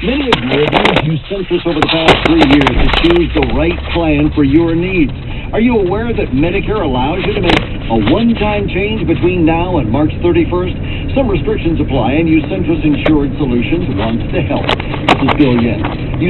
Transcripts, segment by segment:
Many of you have used Centris over the past 3 years to choose the right plan for your needs. Are you aware that Medicare allows you to make a one-time change between now and March 31st? Some restrictions apply, and Centris Insured Solutions wants to help. This is Bill Yen.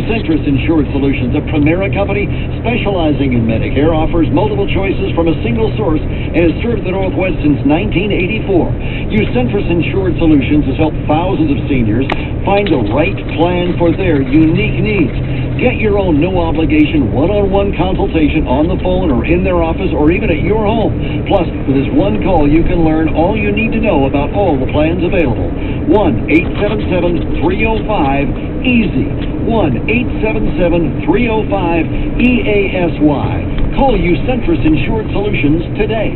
Centris Insured Solutions, a Primera company specializing in Medicare, offers multiple choices from a single source and has served the Northwest since 1984. Centris Insured Solutions has helped thousands of seniors find the right plan for their unique needs. Get your own no-obligation one-on-one consultation on the phone or in their office or even at your home. Plus, with this one call, you can learn all you need to know about all the plans available. 1-877-305-EASY. 1-877-305-EASY. Call Centris Insured Solutions today.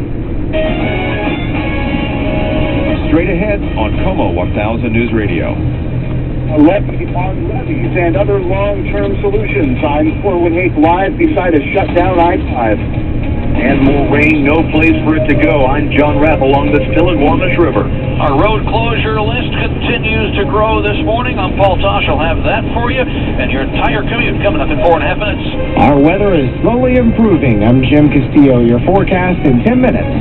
Straight ahead on Como 1000 News Radio. Levy on levies and other long-term solutions. I'm 418 live beside a shutdown I-5. And more rain, no place for it to go. I'm John Rapp along the still and warmish river. Our road closure list continues to grow this morning. I'm Paul Tosh. I'll have that for you. And your entire commute coming up in 4.5 minutes. Our weather is slowly improving. I'm Jim Castillo. Your forecast in 10 minutes.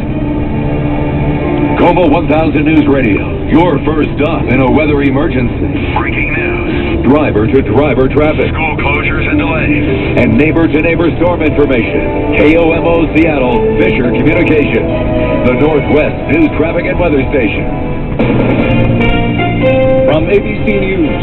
Como 1000 News Radio, your first stop in a weather emergency. Breaking news. Driver-to-driver traffic. School closures and delays. And neighbor-to-neighbor storm information. KOMO Seattle, Fisher Communications. The Northwest News Traffic and Weather Station. From ABC News,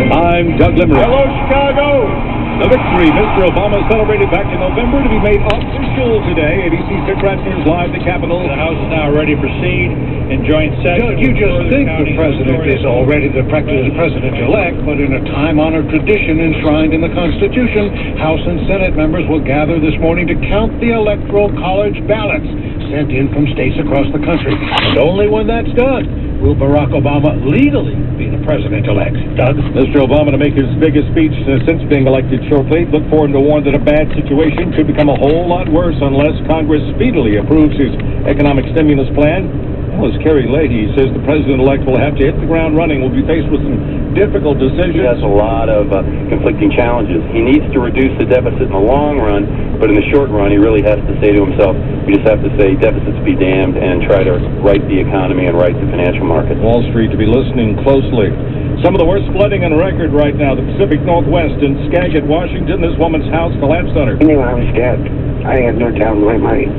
I'm Doug Limerick. Hello, Chicago. The victory Mr. Obama celebrated back in November to be made official today. ABC Sit-Rep News live the Capitol. The House is now ready to proceed in joint session. You just think the president is already the president-elect, but in a time-honored tradition enshrined in the Constitution, House and Senate members will gather this morning to count the Electoral College ballots sent in from states across the country. And only when that's done will Barack Obama legally be the president-elect. Doug? Mr. Obama to make his biggest speech since being elected shortly. Look for him to warn that a bad situation could become a whole lot worse unless Congress speedily approves his economic stimulus plan. Well, as Kerry Leahy says, the president-elect will have to hit the ground running, will be faced with some difficult decisions. He has a lot of conflicting challenges. He needs to reduce the deficit in the long run, but in the short run, he really has to say to himself, we just have to say deficits be damned and try to right the economy and right the financial market. Wall Street to be listening closely. Some of the worst flooding on record right now. The Pacific Northwest in Skagit, Washington. This woman's house collapsed on her. I knew I was dead. I had no doubt in my mind.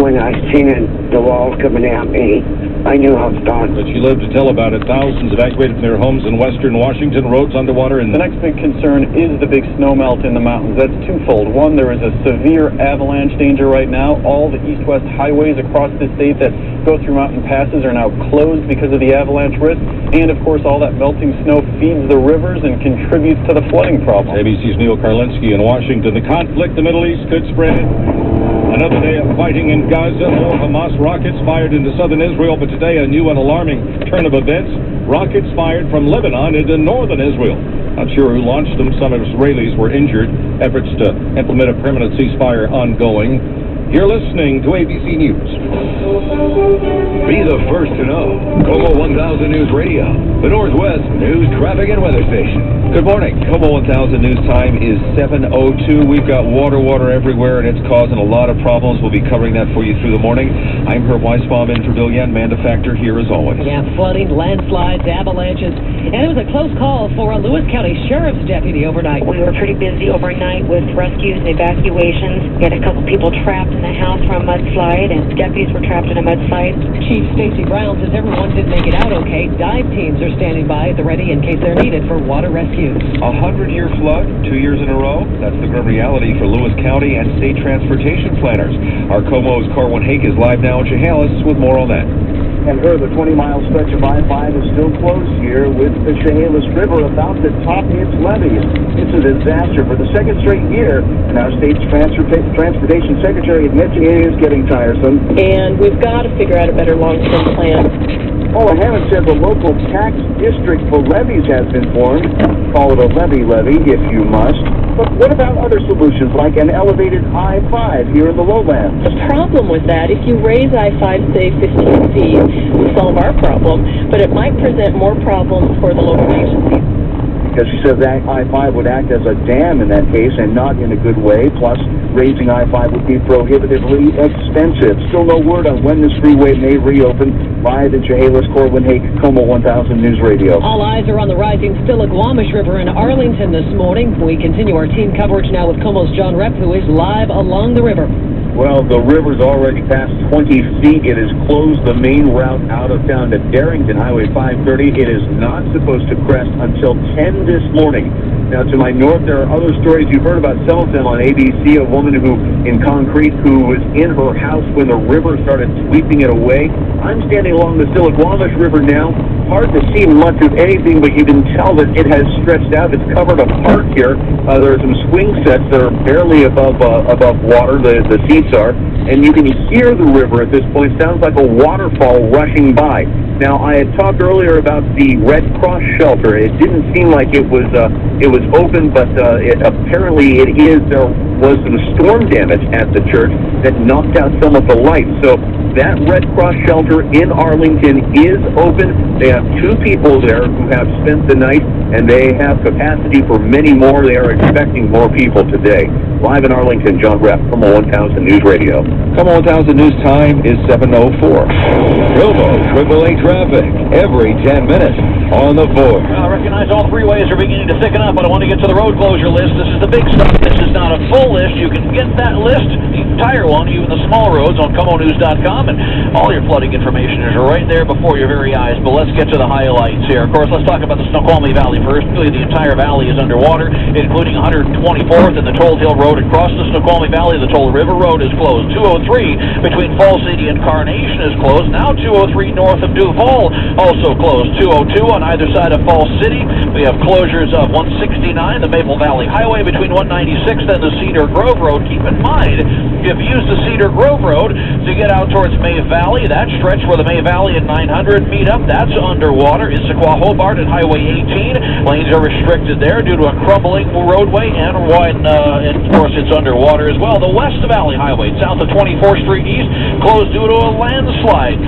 When I seen the walls coming at me, I knew I was done. But she lived to tell about it. Thousands evacuated from their homes in western Washington, roads underwater. And the next big concern is the big snow melt in the mountains. That's twofold. One, there is a severe avalanche danger right now. All the east-west highways across the state that go through mountain passes are now closed because of the avalanche risk. And, of course, all that melting snow feeds the rivers and contributes to the flooding problem. ABC's Neil Karlinski in Washington. The conflict in the Middle East could spread. Another day of fighting in Gaza. More Hamas rockets fired into southern Israel, but today a new and alarming turn of events. Rockets fired from Lebanon into northern Israel. Not sure who launched them. Some Israelis were injured. Efforts to implement a permanent ceasefire ongoing. You're listening to ABC News. Be the first to know. Como 1000 News Radio, the Northwest News Traffic and Weather Station. Good morning. Como 1000 News time is 7:02. We've got water everywhere, and it's causing a lot of problems. We'll be covering that for you through the morning. I'm Herb Weisbaum in for Bill Yen, Manda Factor here as always. Yeah, flooding, landslides, avalanches, and it was a close call for a Lewis County Sheriff's deputy overnight. We were pretty busy overnight with rescues and evacuations. We had a couple people trapped in the house from a mudslide, and deputies were trapped in a mudslide. Chief Stacy Brown says everyone did make it out okay. Dive teams are standing by at the ready in case they're needed for water rescue. 100-year flood, 2 years in a row. That's the grim reality for Lewis County and state transportation planners. Our Como's Carwin Hake is live now in Chehalis with more on that. And the 20-mile stretch of I-5 is still closed here with the Chehalis River about to top its levees. It's a disaster for the second straight year, and our state's transportation secretary admits it is getting tiresome. And we've got to figure out a better long-term plan. Paul Hammond said the local tax district for levies has been formed. Call it a levy if you must. But what about other solutions like an elevated I-5 here in the lowlands? The problem with that, if you raise I-5, say 15 feet, will solve our problem, but it might present more problems for the local agencies. Because she says that I-5 would act as a dam in that case and not in a good way. Plus, raising I-5 would be prohibitively expensive. Still no word on when this freeway may reopen. Live in Chehalis, Corwin Hake, Como 1000 News Radio. All eyes are on the rising Stillaguamish River in Arlington this morning. We continue our team coverage now with Como's John Repp, who is live along the river. Well, the river's already past 20 feet. It has closed the main route out of town to Darrington, Highway 530. It is not supposed to crest until 10 this morning. Now, to my north, there are other stories. You've heard about some of them on ABC, a woman in concrete who was in her house when the river started sweeping it away. I'm standing along the Stillaguamish River now. Hard to see much of anything, but you can tell that it has stretched out. It's covered a part here. There are some swing sets that are barely above water, the seats are, and you can hear the river at this point. Sounds like a waterfall rushing by. Now, I had talked earlier about the Red Cross shelter. It didn't seem like it was open, but apparently it is. There was some storm damage at the church that knocked out some of the lights. So that Red Cross shelter in Arlington is open. They have 2 people there who have spent the night, and they have capacity for many more. They are expecting more people today. Live in Arlington, John Repp, Como 1000 News Radio. Como 1000 News time is 7:04. Provo AAA traffic every 10 minutes on the 4. I recognize all freeways are beginning to thicken up, but I want to get to the road closure list. This is the big stuff. This is not a full list. You can get that list, the entire one, even the small roads, on ComoNews.com, and all your flooding information is right there before your very eyes. But let's get to the highlights here. Of course, let's talk about the Snoqualmie Valley first. Really, the entire valley is underwater, including 124th and the Toll Hill Road across the Snoqualmie Valley. The Toll River Road is closed. 203 between Falls City and Carnation is closed. Now 203 north of Duval also closed. 202 on either side of Falls City. We have closures of 169, the Maple Valley Highway between 196th and the Cedar Grove Road. Keep in mind, if you use the Cedar Grove Road to get out towards May Valley, that stretch where the May Valley and 900 meet up, that's underwater. Issaquah Hobart and Highway 18, lanes are restricted there due to a crumbling roadway, and of course it's underwater as well. The West Valley Highway south of 24th Street East closed due to a landslide.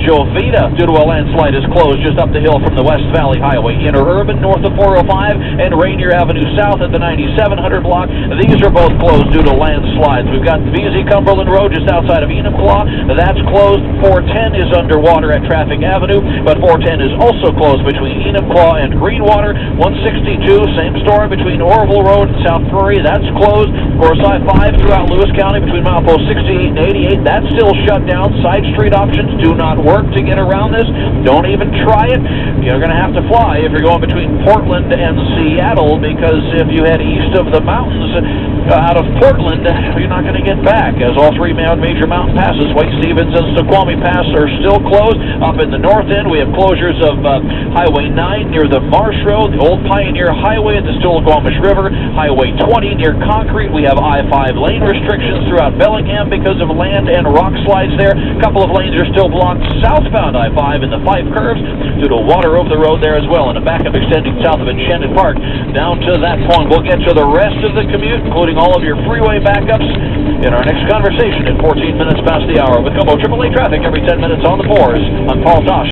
Jovita, due to a landslide, is closed just up the hill from the West Valley Highway. Interurban north of 405 and Rainier Avenue south at the 9700 block. These are both closed due to landslides. We've got VZ Cumberland Road just outside of Enumclaw. That's closed. 410 is underwater at Traffic Avenue, but 410 is also closed between Enumclaw and Greenwater. 162, same story between Orville Road and South Prairie. That's closed. Of course, I-5 throughout Lewis County between milepost 68 and 88. That's still shut down. Side street options do not work to get around this. Don't even try it. You're going to have to fly if you're going between Portland and Seattle, because if you head east of the mountains out of Portland, you're not going to get back, as all 3 major mountain passes, White Stevens and Snoqualmie Pass, are still closed. Up in the north end, we have closures of Highway 9 near the Marsh Road, the Old Pioneer Highway at the Stillaguamish River, Highway 20 near Concrete. We have I-5 lane restrictions throughout Bellingham because of land and rock slides there. A couple of lanes are still blocked southbound I-5 in the 5 curves due to water over the road there as well, and a backup extending south of Enchanted Park down to that point. We'll get to the rest of the commute, including all of your freeway backups, in our next conversation at 14 minutes past the hour with Como AAA traffic every 10 minutes on the 4s. I'm Paul Tosh.